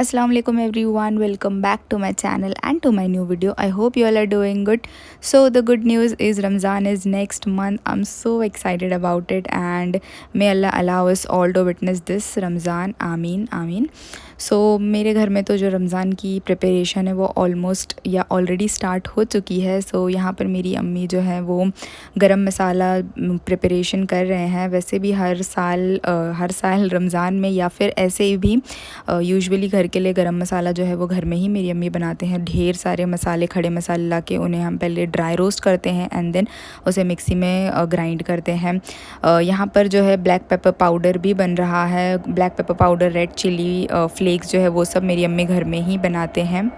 Assalamu alaikum everyone, welcome back to my channel and to my new video. I hope you all are doing good. So the good news is Ramzan is next month. I'm so excited about it and may Allah allow us all to witness this Ramzan. Ameen Ameen. सो मेरे घर में तो जो रमज़ान की preparation है वो almost या already start हो चुकी है. सो यहाँ पर मेरी अम्मी जो है वो गरम मसाला प्रिपरेशन कर रहे हैं. वैसे भी हर साल रमज़ान में या फिर ऐसे भी यूजुअली घर के लिए गरम मसाला जो है वो घर में ही मेरी अम्मी बनाते हैं. ढेर सारे मसाले, खड़े मसाले ला के उन्हें हम पहले ड्राई रोस्ट करते हैं एंड देन उसे मिक्सी में ग्राइंड करते हैं. यहाँ पर जो है ब्लैक पेपर पाउडर भी बन रहा है. Black pepper powder, red chilli flakes जो है वो सब मेरी अम्मी घर में ही बनाते हैं.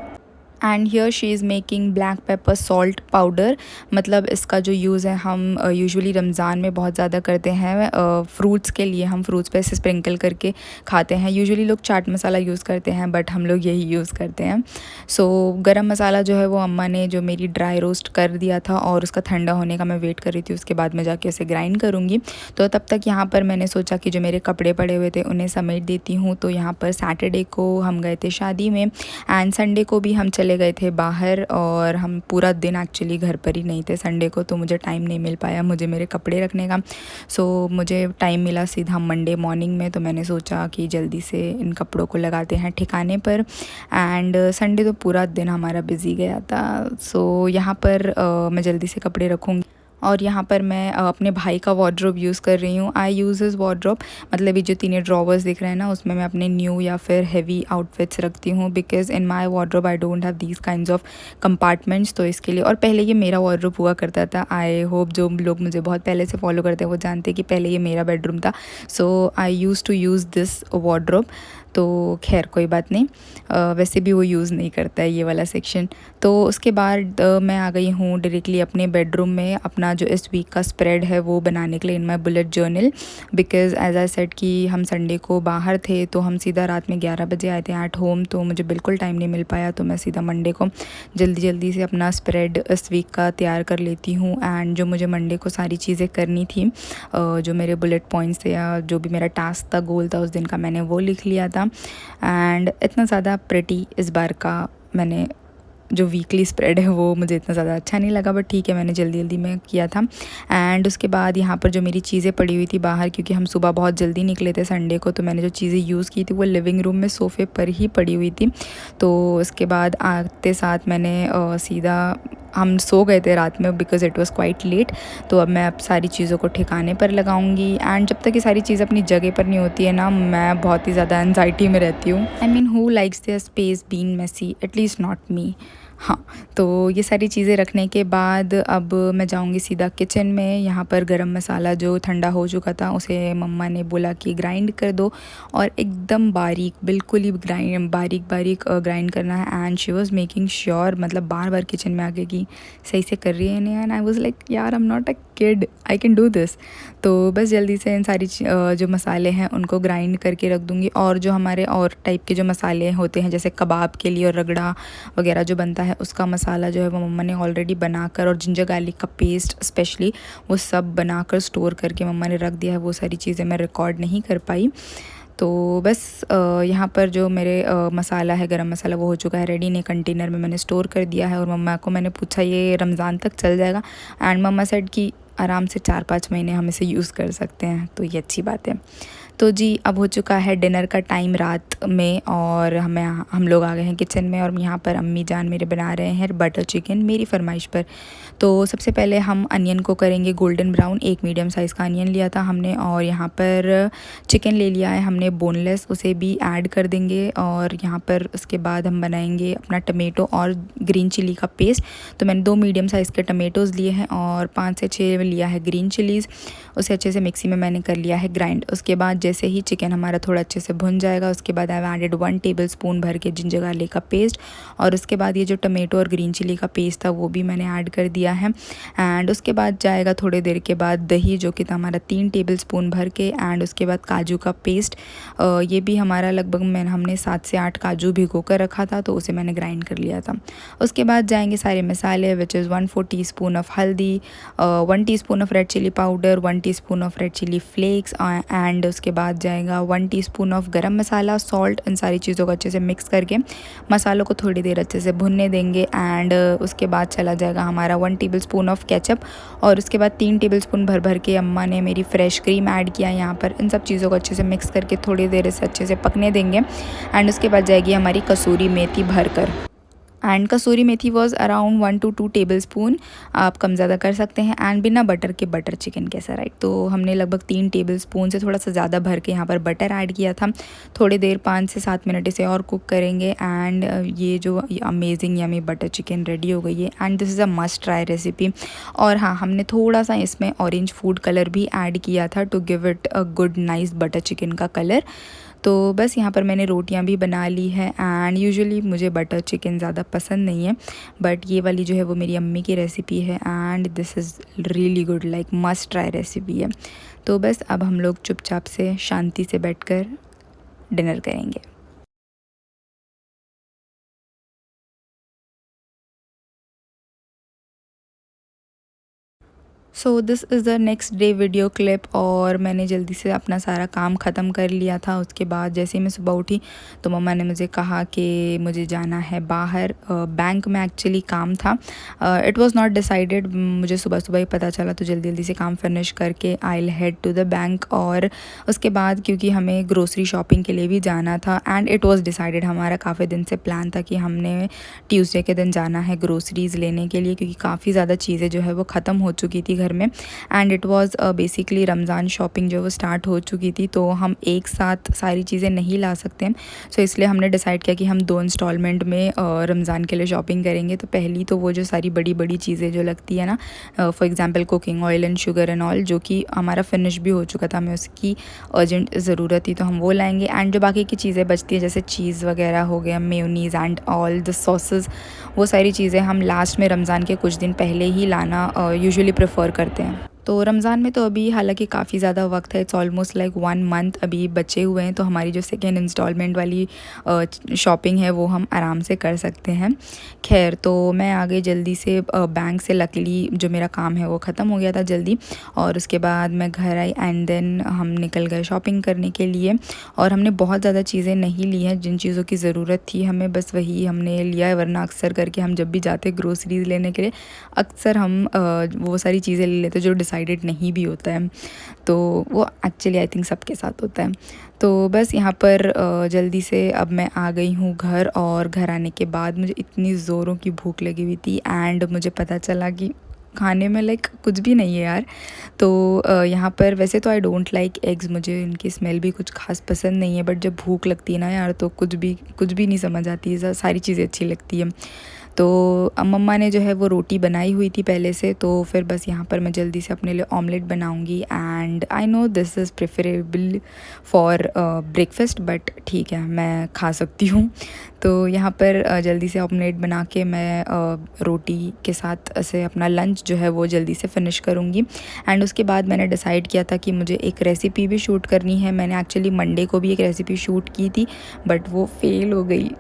And here she is making black pepper salt powder. मतलब इसका जो यूज़ है हम यूजुअली रमज़ान में बहुत ज़्यादा करते हैं. फ्रूट्स के लिए हम फ्रूट्स पे ऐसे स्प्रिंकल करके खाते हैं. यूजुअली लोग चाट मसाला यूज़ करते हैं बट हम लोग यही यूज़ करते हैं. सो गरम मसाला जो है वो अम्मा ने जो मेरी ड्राई रोस्ट कर दिया था और उसका ठंडा होने का मैं वेट कर रही थी. उसके बाद मैं जाके उसे ग्राइंड करूँगी. तो तब तक यहाँ पर मैंने सोचा कि जो मेरे कपड़े पड़े हुए थे उन्हें समेट देती हूँ. तो यहाँ पर सैटरडे को हम गए थे शादी में एंड संडे को भी हम चले गए थे बाहर और हम पूरा दिन एक्चुअली घर पर ही नहीं थे संडे को. तो मुझे टाइम नहीं मिल पाया मुझे मेरे कपड़े रखने का. सो मुझे टाइम मिला सीधा मंडे मॉर्निंग में. तो मैंने सोचा कि जल्दी से इन कपड़ों को लगाते हैं ठिकाने पर. एंड संडे तो पूरा दिन हमारा बिज़ी गया था. सो यहाँ पर मैं जल्दी से कपड़े रखूँगी. और यहाँ पर मैं अपने भाई का वार्डरोब यूज़ कर रही हूँ. आई यूज़ हिज वार्डरोब. मतलब ये जो 3 ड्रॉवर्स दिख रहे हैं ना उसमें मैं अपने न्यू या फिर हैवी आउटफिट्स रखती हूँ. Because in my wardrobe I don't have these kinds of compartments. तो इसके लिए, और पहले ये मेरा वार्डरोब हुआ करता था. आई होप जो लोग मुझे बहुत पहले से फॉलो करते हैं वो जानते हैं कि पहले ये मेरा बेडरूम था. So I use to use this wardrobe. तो खैर कोई बात नहीं, वैसे भी वो यूज़ नहीं करता है ये वाला सेक्शन. तो उसके बाद मैं आ गई हूँ डायरेक्टली अपने बेडरूम में अपना जो इस वीक का स्प्रेड है वो बनाने के लिए in my bullet journal. Because as I said कि हम संडे को बाहर थे तो हम सीधा रात में 11 बजे आए थे एट होम. तो मुझे बिल्कुल टाइम नहीं मिल पाया. तो मैं सीधा मंडे को जल्दी से अपना स्प्रेड इस वीक का तैयार कर लेती हूँ. एंड जो मुझे मंडे को सारी चीज़ें करनी थी, जो मेरे बुलेट पॉइंट्स थे या जो भी मेरा टास्क था, गोल था उस दिन का, मैंने वो लिख लिया था. एंड इतना ज़्यादा प्रिटी इस बार का मैंने जो वीकली स्प्रेड है वो मुझे इतना ज़्यादा अच्छा नहीं लगा. बट ठीक है, मैंने जल्दी में किया था. एंड उसके बाद यहाँ पर जो मेरी चीज़ें पड़ी हुई थी बाहर, क्योंकि हम सुबह बहुत जल्दी निकले थे संडे को, तो मैंने जो चीज़ें यूज़ की थी वो लिविंग रूम में सोफ़े पर ही पड़ी हुई थी. तो उसके बाद आते साथ मैंने सीधा, हम सो गए थे रात में because it was quite late. तो अब मैं सारी चीज़ों को ठिकाने पर लगाऊंगी. एंड जब तक ये सारी चीज़ें अपनी जगह पर नहीं होती है ना, मैं बहुत ही ज़्यादा एनजाइटी में रहती हूँ. I mean who likes their space being messy, at least not me. हाँ, तो ये सारी चीज़ें रखने के बाद अब मैं जाऊंगी सीधा किचन में. यहाँ पर गरम मसाला जो ठंडा हो चुका था उसे मम्मा ने बोला कि ग्राइंड कर दो और एकदम बारीक, बिल्कुल ही बारीक ग्राइंड करना है. And she was making sure, मतलब बार किचन में आके कि सही से कर रही है नहीं. एंड आई वॉज़ लाइक यार, I am not a kid, I can do this. तो बस जल्दी से इन सारी जो मसाले हैं उनको ग्राइंड करके रख दूँगी. और जो हमारे और टाइप के जो मसाले होते हैं जैसे कबाब के लिए और रगड़ा वगैरह जो बनता है उसका मसाला जो है वो मम्मा ने ऑलरेडी बनाकर, और जिंजर गार्लिक का पेस्ट स्पेशली, वो सब बनाकर स्टोर करके मम्मा ने रख दिया है. वो सारी चीज़ें मैं रिकॉर्ड नहीं कर पाई. तो बस यहाँ पर जो मेरे मसाला है, गरम मसाला, वो हो चुका है रेडी. ने कंटेनर में मैंने स्टोर कर दिया है. और मम्मा को मैंने पूछा ये रमज़ान तक चल जाएगा. एंड मम्मा सेड कि आराम से 4-5 महीने हम इसे यूज़ कर सकते हैं. तो ये अच्छी बात है. तो जी, अब हो चुका है डिनर का टाइम रात में और हम लोग आ गए हैं किचन में. और यहाँ पर अम्मी जान मेरे बना रहे हैं बटर चिकन मेरी फरमाइश पर. तो सबसे पहले हम अनियन को करेंगे गोल्डन ब्राउन. एक मीडियम साइज़ का अनियन लिया था हमने. और यहाँ पर चिकन ले लिया है हमने बोनलेस, उसे भी ऐड कर देंगे. और यहाँ पर उसके बाद हम बनाएंगे अपना टमेटो और ग्रीन चिली का पेस्ट. तो मैंने 2 मीडियम साइज़ के टमेटोज़ लिए हैं और 5 से 6 लिया है ग्रीन चिलीज़. उसे अच्छे से मिक्सी में मैंने कर लिया है ग्राइंड. उसके बाद जैसे ही चिकन हमारा थोड़ा अच्छे से भुन जाएगा उसके बाद आई एडेड 1 टेबलस्पून भर के जिंजर गार्लिक का पेस्ट, और उसके बाद ये जो टमाटो और ग्रीन चिली का पेस्ट था वो भी मैंने ऐड कर दिया है। एंड उसके बाद जाएगा थोड़ी देर के बाद दही, जो कि था हमारा 3 टेबलस्पून भर के। एंड उसके बाद काजू का पेस्ट, ये भी हमारा लगभग हमने 7 से 8 काजू भिगो कर रखा था तो उसे मैंने ग्राइंड कर लिया था। उसके बाद जाएंगे सारे मसाले, विच इज़ 1/4 टीस्पून ऑफ हल्दी, 1 teaspoon of red chilli powder, 1 teaspoon of red chilli flakes, and उसके बाद जाएगा 1 टीस्पून ऑफ गरम मसाला, सॉल्ट। इन सारी चीज़ों को अच्छे से मिक्स करके मसालों को थोड़ी देर अच्छे से भुनने देंगे। एंड उसके बाद चला जाएगा हमारा 1 टेबलस्पून ऑफ केचप, और उसके बाद 3 टेबलस्पून भर भर के अम्मा ने मेरी फ्रेश क्रीम ऐड किया यहाँ पर। इन सब चीज़ों को अच्छे से मिक्स करके थोड़ी देर से अच्छे से पकने देंगे। एंड उसके बाद जाएगी हमारी कसूरी मेथी भरकर, and kasuri methi was around 1 to 2 tablespoon, आप कम ज़्यादा कर सकते हैं। एंड बिना बटर के बटर चिकन कैसा, राइट? तो हमने लगभग 3 टेबलस्पून से थोड़ा सा ज़्यादा भर के यहाँ पर बटर ऐड किया था। थोड़ी देर 5 से 7 मिनट इसे और कुक करेंगे। एंड ये जो amazing yummy butter chicken ready हो गई है, and this is a must try recipe. और हाँ, हमने थोड़ा सा इसमें ऑरेंज फूड कलर भी ऐड किया था to give it a good nice butter chicken का कलर। तो बस यहाँ पर मैंने रोटियाँ भी बना ली है। एंड यूजुअली मुझे बटर चिकन ज़्यादा पसंद नहीं है, बट ये वाली जो है वो मेरी अम्मी की रेसिपी है, and this is really good, like must try recipe है। तो बस अब हम लोग चुपचाप से शांति से बैठकर डिनर करेंगे। So this is the next day video clip, और मैंने जल्दी से अपना सारा काम ख़त्म कर लिया था। उसके बाद जैसे ही मैं सुबह उठी तो मम्मा ने मुझे कहा कि मुझे जाना है बाहर, बैंक में एक्चुअली काम था। इट वाज नॉट डिसाइडेड, मुझे सुबह सुबह ही पता चला, तो जल्दी जल्दी से काम फिनिश करके I will head to the bank. और उसके बाद क्योंकि हमें ग्रोसरी शॉपिंग के लिए भी जाना था, एंड इट वाज डिसाइडेड, हमारा काफ़ी दिन से प्लान था कि हमने ट्यूसडे के दिन जाना है ग्रोसरीज़ लेने के लिए, क्योंकि काफ़ी ज़्यादा चीज़ें जो है वो ख़त्म हो चुकी थी घर में। And it was basically Ramzan shopping जो वो स्टार्ट हो चुकी थी, तो हम एक साथ सारी चीज़ें नहीं ला सकते हैं। सो इसलिए हमने डिसाइड किया कि हम 2 इंस्टॉलमेंट में रमज़ान के लिए शॉपिंग करेंगे। तो पहली तो वो जो सारी बड़ी बड़ी चीज़ें जो लगती है ना, for example cooking oil and sugar and all, जो कि हमारा फिनिश भी हो चुका था, हमें उसकी अर्जेंट ज़रूरत थी, तो हम वो लाएंगे। एंड जो बाकी की चीज़ें बचती है जैसे चीज़ वगैरह हो गया, mayonnaise and all the sauces, वो सारी चीज़ें हम लास्ट में रमज़ान के कुछ दिन पहले ही लाना यूजुअली प्रेफर करते हैं। तो रमज़ान में तो अभी हालांकि काफ़ी ज़्यादा वक्त है, इट्स ऑलमोस्ट लाइक 1 मंथ अभी बचे हुए हैं, तो हमारी जो सेकेंड इंस्टॉलमेंट वाली शॉपिंग है वो हम आराम से कर सकते हैं। खैर, तो मैं आ गई जल्दी से बैंक से, लकीली जो मेरा काम है वो ख़त्म हो गया था जल्दी, और उसके बाद मैं घर आई एंड देन हम निकल गए शॉपिंग करने के लिए। और हमने बहुत ज़्यादा चीज़ें नहीं ली हैं, जिन चीज़ों की ज़रूरत थी हमें बस वही हमने लिया है, वरना अक्सर करके हम जब भी जाते ग्रोसरीज़ लेने के लिए अक्सर हम वो सारी चीज़ें ले लेते जो डिसाइडेड नहीं भी होता है, तो वो एक्चुअली आई थिंक सबके साथ होता है। तो बस यहाँ पर जल्दी से अब मैं आ गई हूँ घर, और घर आने के बाद मुझे इतनी ज़ोरों की भूख लगी हुई थी, एंड मुझे पता चला कि खाने में लाइक कुछ भी नहीं है यार। तो यहाँ पर वैसे तो आई डोंट लाइक एग्स, मुझे इनकी स्मेल भी कुछ खास पसंद नहीं है, बट जब भूख लगती है ना यार तो कुछ भी नहीं समझ आती है, सारी चीज़ें अच्छी लगती है। तो मम्मा ने जो है वो रोटी बनाई हुई थी पहले से, तो फिर बस यहाँ पर मैं जल्दी से अपने लिए ऑमलेट बनाऊँगी। And I know this is preferable for breakfast, but ठीक है मैं खा सकती हूँ। तो यहाँ पर जल्दी से ऑमलेट बना के मैं रोटी के साथ ऐसे अपना लंच जो है वो जल्दी से फिनिश करूँगी। एंड उसके बाद मैंने डिसाइड किया था कि मुझे एक रेसिपी भी शूट करनी है। मैंने एक्चुअली मंडे को भी एक रेसिपी शूट की थी, बट वो फेल हो गई,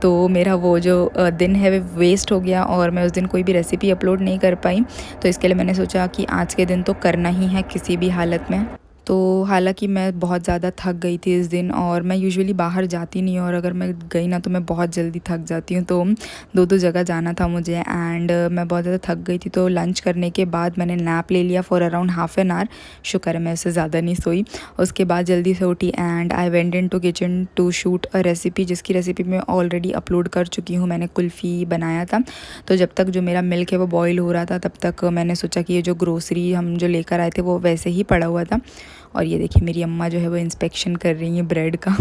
तो मेरा वो जो दिन है वो वेस्ट हो गया, और मैं उस दिन कोई भी रेसिपी अपलोड नहीं कर पाई। तो इसके लिए मैंने सोचा कि आज के दिन तो करना ही है किसी भी हालत में। तो हालांकि मैं बहुत ज़्यादा थक गई थी इस दिन, और मैं यूजुअली बाहर जाती नहीं हूँ, और अगर मैं गई ना तो मैं बहुत जल्दी थक जाती हूँ। तो दो जगह जाना था मुझे, एंड मैं बहुत ज़्यादा थक गई थी। तो लंच करने के बाद मैंने नैप ले लिया for around half an hour. शुक्र है मैं उससे ज़्यादा नहीं सोई। उसके बाद जल्दी से उठी and I went in to kitchen to shoot a recipe, जिसकी रेसिपी मैं ऑलरेडी अपलोड कर चुकी हूँ। मैंने कुल्फ़ी बनाया था। तो जब तक जो मेरा मिल्क है वो बॉयल हो रहा था, तब तक मैंने सोचा कि ये जो ग्रोसरी हम जो लेकर आए थे वो वैसे ही पड़ा हुआ था, और ये देखिए मेरी अम्मा जो है वो इंस्पेक्शन कर रही हैं ब्रेड का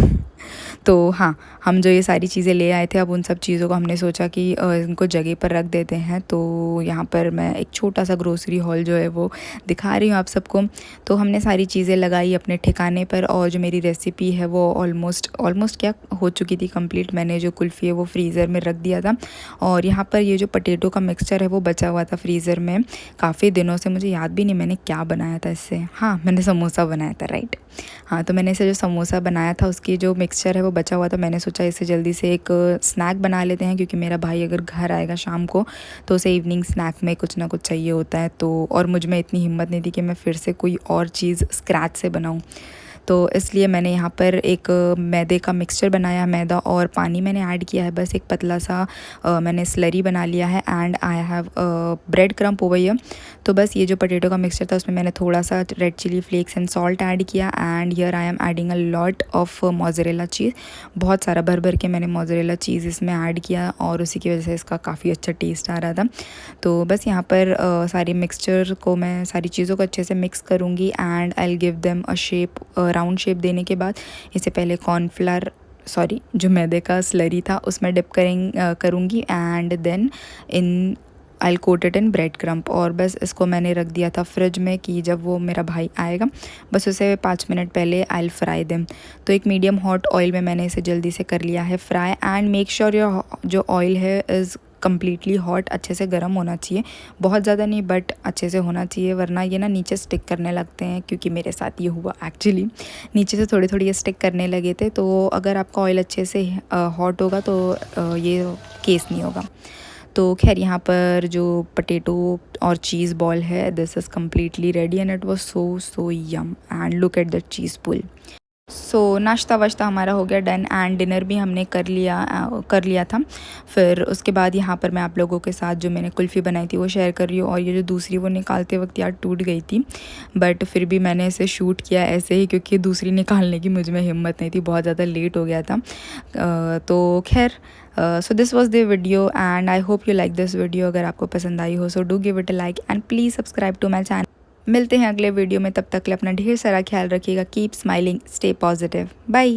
तो हाँ, हम जो ये सारी चीज़ें ले आए थे, अब उन सब चीज़ों को हमने सोचा कि इनको जगह पर रख देते हैं। तो यहाँ पर मैं एक छोटा सा ग्रोसरी हॉल जो है वो दिखा रही हूँ आप सबको। तो हमने सारी चीज़ें लगाई अपने ठिकाने पर, और जो मेरी रेसिपी है वो ऑलमोस्ट क्या हो चुकी थी कंप्लीट। मैंने जो कुल्फ़ी है वो फ्रीज़र में रख दिया था, और यहाँ पर ये जो पोटैटो का मिक्सचर है वो बचा हुआ था फ्रीज़र में काफ़ी दिनों से। मुझे याद भी नहीं मैंने क्या बनाया था इससे। हाँ, मैंने समोसा बनाया था, राइट। हाँ, तो मैंने इसे जो समोसा बनाया था उसकी जो मिक्सचर है वो बचा हुआ था। मैंने सोचा इसे जल्दी से एक स्नैक बना लेते हैं, क्योंकि मेरा भाई अगर घर आएगा शाम को तो उसे इवनिंग स्नैक में कुछ ना कुछ चाहिए होता है। तो और मुझ में इतनी हिम्मत नहीं थी कि मैं फिर से कोई और चीज़ स्क्रैच से बनाऊँ। तो इसलिए मैंने यहाँ पर एक मैदे का मिक्सचर बनाया। मैदा और पानी मैंने ऐड किया है, बस एक पतला सा मैंने स्लरी बना लिया है। And I have bread krump over here. तो बस ये जो पोटैटो का मिक्सचर था उसमें मैंने थोड़ा सा red chilli flakes and salt add किया। And here I am adding a lot of mozzarella cheese. बहुत सारा भर भर के मैंने मोज़रेला चीज़ इसमें ऐड किया, और उसी की वजह से इसका काफ़ी अच्छा टेस्ट आ रहा था। तो बस यहाँ पर सारी मिक्सचर को मैं सारी चीज़ों को अच्छे से मिक्स करूँगी। And I will give them a shape, round shape देने के बाद इसे पहले कॉर्नफ्लावर जो मैदे का स्लरी था उसमें डिप करूँगी। And then in I coat it in bread crumb. और बस इसको मैंने रख दिया था फ्रिज में कि जब वो मेरा भाई आएगा बस उसे 5 मिनट पहले आई फ्राई देम। तो एक मीडियम हॉट ऑयल में मैंने इसे जल्दी से कर लिया है fry. And make sure your जो ऑयल है इज़ कम्प्लीटली हॉट, अच्छे से गर्म होना चाहिए, बहुत ज़्यादा नहीं बट अच्छे से होना चाहिए, वरना ये ना नीचे स्टिक करने लगते हैं। क्योंकि मेरे साथ ये हुआ एक्चुअली, नीचे से थोड़ी थोड़ी ये स्टिक करने लगे थे। तो अगर आपका ऑयल अच्छे से हॉट होगा तो ये केस नहीं होगा। तो खैर यहाँ पर जो पोटैटो और चीज़ बॉल है this is completely ready and it was so yum. And look at the cheese pull. So नाश्ता वाश्ता हमारा हो गया डन, एंड डिनर भी हमने कर लिया था। फिर उसके बाद यहाँ पर मैं आप लोगों के साथ जो मैंने कुल्फ़ी बनाई थी वो शेयर कर रही हूँ। और ये जो दूसरी वो निकालते वक्त यार टूट गई थी, बट फिर भी मैंने इसे शूट किया ऐसे ही, क्योंकि दूसरी निकालने की मुझ में हिम्मत नहीं थी, बहुत ज़्यादा लेट हो गया था। तो खैर so this was the video and I hope you like this video. अगर आपको पसंद आई हो so do give it a like and please subscribe to my channel. मिलते हैं अगले वीडियो में, तब तक के लिए अपना ढेर सारा ख्याल रखिएगा। Keep smiling, stay positive, bye.